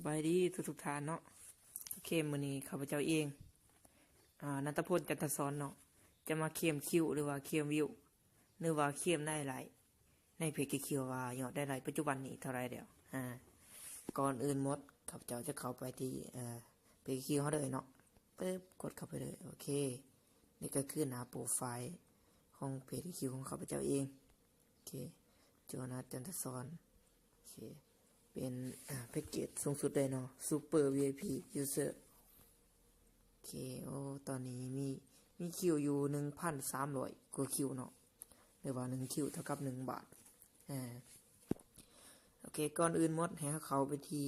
สบายดีทุกท่านเนาะเคมมือนี้ข้าพเจ้าเองณัฐพลจันทศรเนาะจะมาเคมคิวหรือว่าเคมวิวหรือว่าเคมได้หลายในเพจคิวว่ายอดได้หลายปัจจุบันนี้เท่าไรเดียวก่อนอื่นหมดข้าพเจ้าจะเข้าไปที่เพจคิวเขาเลยเนาะปึ๊บกดเข้าไปเลยโอเคนี่ก็คือหน้าโปรไฟล์ของเพจคิวของข้าพเจ้าเองโอเคโจนาธจันทศรโอเคเป็นแพ็กเกจสูงสุดเลยเนาะ Super VIP User โอเคโอ้ตอนนี้มีคิวอยู่ 1,300 กว่าคิวเนาะหรือว่า1คิวเท่ากับ1 บาทโอเคก่อนอื่นหมดให้เขาไปที่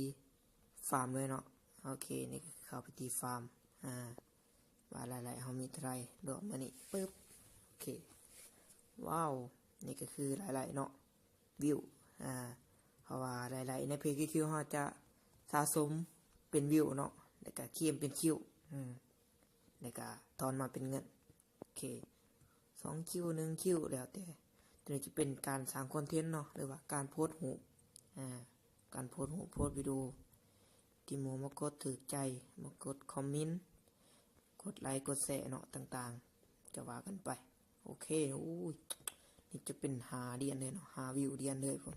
ฟาร์มเลยเนาะโอเคนี่เข้าไปที่ฟาร์มว่าหลายๆเขามีเท่าไรดอกมานี่ปึ๊บโอเคว้าวนี่ก็คือหลายๆเนาะวิวเพราะว่าหลายๆในเพจคิวเขาจะสะสมเป็นวิวเนาะแล้วก็เคียมเป็นคิวแล้วก็ทอนมาเป็นเงินโอเค2คิว1คิวแล้วแต่ตัวนี้จะเป็นการสร้างคอนเทนต์เนาะหรือว่าการโพสต์รูปการโพสต์รูปโพสต์วิดีโอที่มากดถูกใจมากดคอมเมนต์กดไลค์กดแชร์เนาะต่างๆจะว่ากันไปโอเคนี่จะเป็นหาเดียนเลยเนาะหาวิวเดียนเลยผม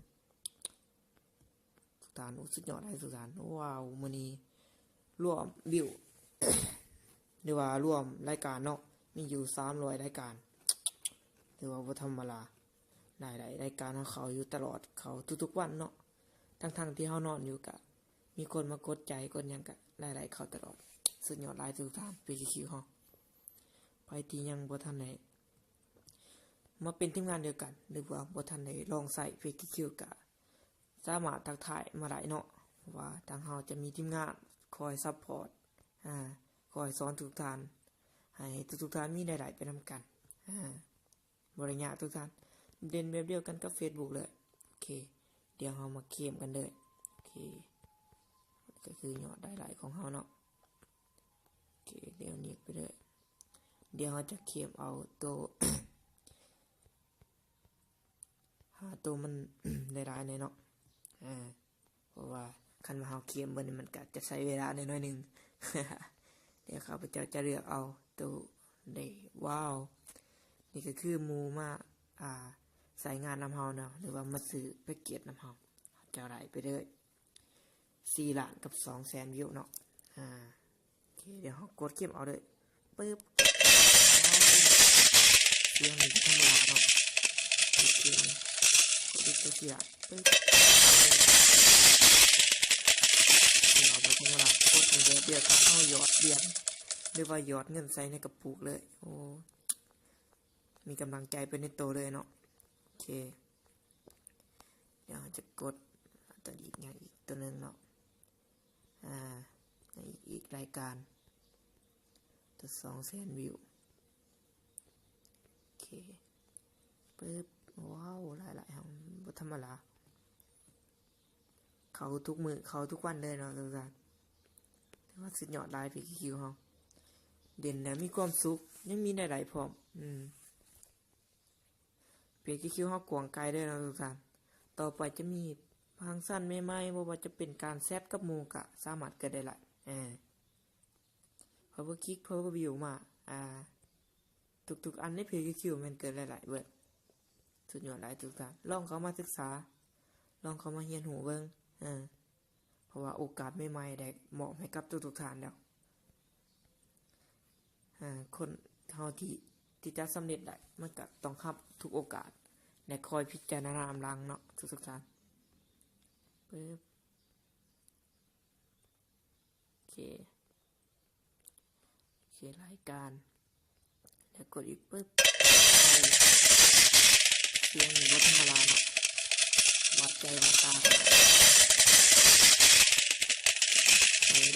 สุดท้ายสุดยอดเลยสุดท้ายว้าวมื้อนี้รวมวิว หรือว่ารวมรายการเนาะมีอยู่300รายการหรือว่าบ่ธรรมดาหลายๆรายการของเขาอยู่ตลอดเขาทุกๆวันเนาะทั้งที่เฮานอนอยู่กะมีคนมากดใจกดหยังกะหลายๆเขาตลอดสุดยอดหลายทุกท่านไปคิวเฮาไปที่ยังบ่ทันได้มาเป็นทีมงานเดียวกันหรือว่าบ่ทันได้ลองใส่เพจคิวกะสามารถทักทายมาได้เนาะว่าทางเฮาจะมีทีมงานคอยซัพพอร์ตคอยสอนทุกท่านให้ทุกท่านมีหลายๆไปนำกันบริญญาทุกท่านเด่นแบบเดียวกันกับ Facebook เลยโอเคเดี๋ยวเฮามาเข้มกันเลยโอเคก็คือยอดได้หลายของเฮาเนาะโอเคเดี๋ยวนี้ไปเลยเดี๋ยวเฮาจะเข้มเอาตัว หาตัวมัน ได้หลายๆเนาะเพราะว่าคันมาเฮาเข้มเบิ่นมันก็จะใช้เวลาหน่อยนึง เดี๋ยวข้าพเจ้าจะเลือกเอาตัวได้ว้าวนี่ก็คือหมู่มาใส่งานนำเฮาเนาะหรือว่ามาซื้อแพ็กเกจนำเฮาจะได้ไปเลย4 ล้านกับ 200,000 วิวเนาะโอเคเดี๋ยวเฮากดเข้มเอาเลยปึ๊บเสียงมันธรรมดาเนาะโอเคกดตัวเสียปึ๊บเราไปธรรมดากดเดียวก็เอาหยอดเหรียญหรือว่าหยอดเงินใส่ในกระปุกเลยโอ้มีกำลังใจเป็นในโตเลยเนาะโอเคเดี๋ยวจะกดตัวอีกอย่างอีกตัวนึงเนาะอีกรายการตัว200,000 วิวโอเคปึ๊บว้าวหลายๆครับบ่ธรรมดาเขาทุกมือเขาทุกวันเลยเนาะทุกท่านแต่ว่าสุดยอดหลายพี่คิวเฮาเด่นแล้วมีความสุขยังมีหลายๆพร้อมเพจคิวเฮากวางไกลได้เนาะทุกท่านต่อไปจะมีฟังก์ชันใหม่ๆบ่ว่าจะเป็นการแชทกับหมู่ก็สามารถเกิดได้หลายpower click power view มาทุกๆอันในเพจคิวมันเกิดหลายๆเบิดสุดยอดหลายทุกท่านลองเข้ามาศึกษาลองเข้ามาเรียนรู้เบิ่งเพราะว่าโอกาสใหม่ๆได้เหมาะให้กับทุกท่านแล้วคนเฮาที่จะสำเร็จได้มันก็ต้องรับทุกโอกาสและคอยพิจารณาหลังเนาะทุกท่านปึ๊บโอเครายการแล้วกดอีกปึ๊บเสียงรถธรรมดาเนาะวัดใจวัดตา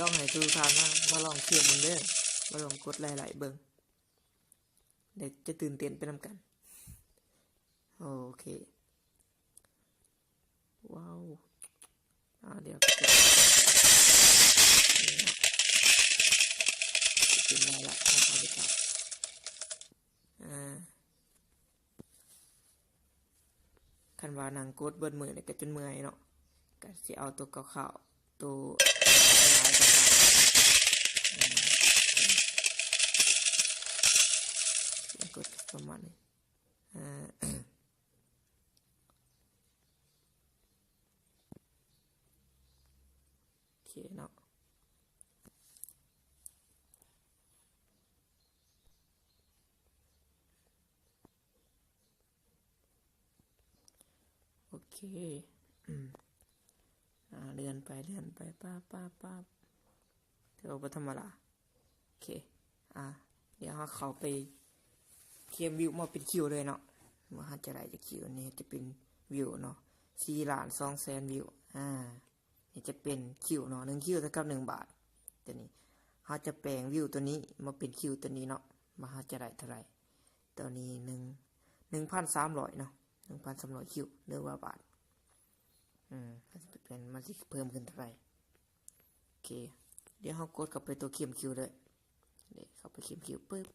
ต้องให้ทุกท่านมาลองเทียบมันเด้อมาลองกดหลายๆเบิ่งเดี๋ยวจะตื่นเต้นไปนำกันโอเคว้าวเดี๋ยวเป็นไรละเอาไปตัดคันว่านั่งกดเบิดมือเนี่ยก็จนเมื่อยเนาะก็สิเอาตัวเก่า ตัวหลายต่างหากกดประมาณนี้โอเคเนาะโอเคเลื่อนไปป้าเดี๋ยวไปธรรมดาโอเคเดี๋ยวเขาไปเคมวิวมาเป็นคิวเลยเนาะว่าจะได้จะคิวนี้จะเป็นวิวเนาะ4,200,000วิวนี่จะเป็นคิวเนาะ1คิวเท่ากับ1 บาทตัวนี้เขาจะแปลงวิวตัวนี้มาเป็นคิวตัวนี้เนาะมาจะได้เท่าไหร่ตัวนี้1,300เนาะ1,300คิวหรือว่าบาทจะเป็นมันจะเพิ่มขึ้นเท่าไหร่โอเคเดี๋ยวเขากดกลับไปตัวเข็มคิวเลยเดี๋ยวเข้าไปเข็มคิวปึ๊บ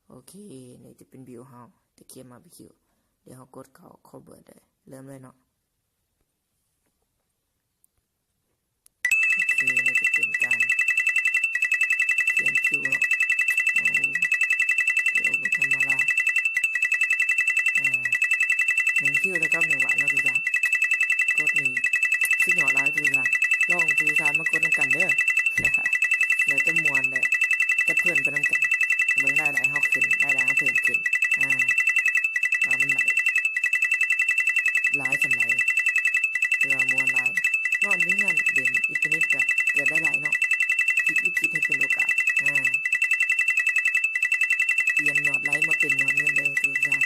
โอเคนี่จะเป็นวิวเขาจะเข็มมาเป็นคิวเดี๋ยวเขากดเข้าเบิร์ดเลยเริ่มเลยเนาะโอเคนี่จะเป็นการเข็มคิวเนาะเดี๋ยวธรรมดา1คิวแล้วก็1 บาทแล้วทุกท่านกดนี่ซึ่งหยอดลายทุกท่านลองทุกท่านมากดน้ำกันเด้อเดี๋ยวจะมวนเลยจะเพิ่มไปน้ำกันเบิ่งได้หลายเฮาขึ้นได้หลายเฮาเพิ่มขึ้นว่ามันไหลหลายสำไรเพื่อมวนหลายนอนอยู่เฮือนเด่นอินเทอร์เน็ตก็เกิดได้หลายเนาะพลิกวิกฤตให้เป็นโอกาสเปลี่ยนยอดไลค์มาเป็นยอดเงินเลยทุกท่าน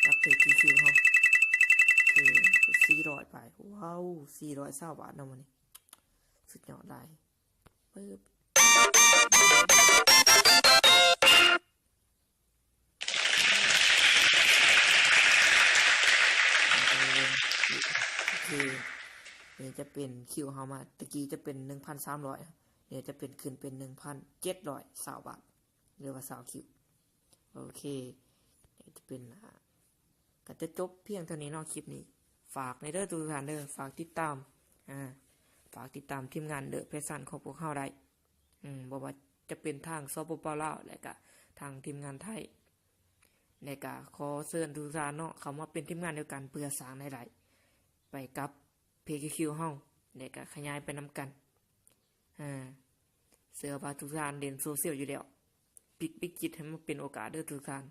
รับเพจคิวเฮาคือ400ไปว้าว420 บาทเนาะมันนี่สุดยอดหลายปึ๊บคือนี่จะเป็นคิวเฮามาตะกี้จะเป็น 1,300เนี่ยจะเป็นขึ้นเป็น 1,720 บาทหรือว่า20คิวโอเคนี่จะเป็นก็จะจบเพียงเท่านี้เนาะคลิปนี้ฝากในเด้อทุกท่านเด้อฝากติดตามฝากติดตามทีมงานเดอะเพชรสันของพวกเขาได้บอกว่าจะเป็นทางสปป.ลาวและก็ทางทีมงานไทยในกะขอเชิญทุกท่านเนาะเขามาเป็นทีมงานเดียวกันเพื่อสร้างในหลายไปกับ PQQ เฮาในกะขยายไปนำกันเสือพาทุกท่านเรียนโซเชียลอยู่แล้วปิดวิกฤตให้มันเป็นโอกาสเด้อทุกท่าน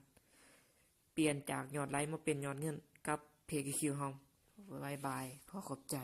เปลี่ยนจากยอดไลค์มาเป็นยอดเงินกับ PQQ เฮาบ๊ายบายขอขอบใจ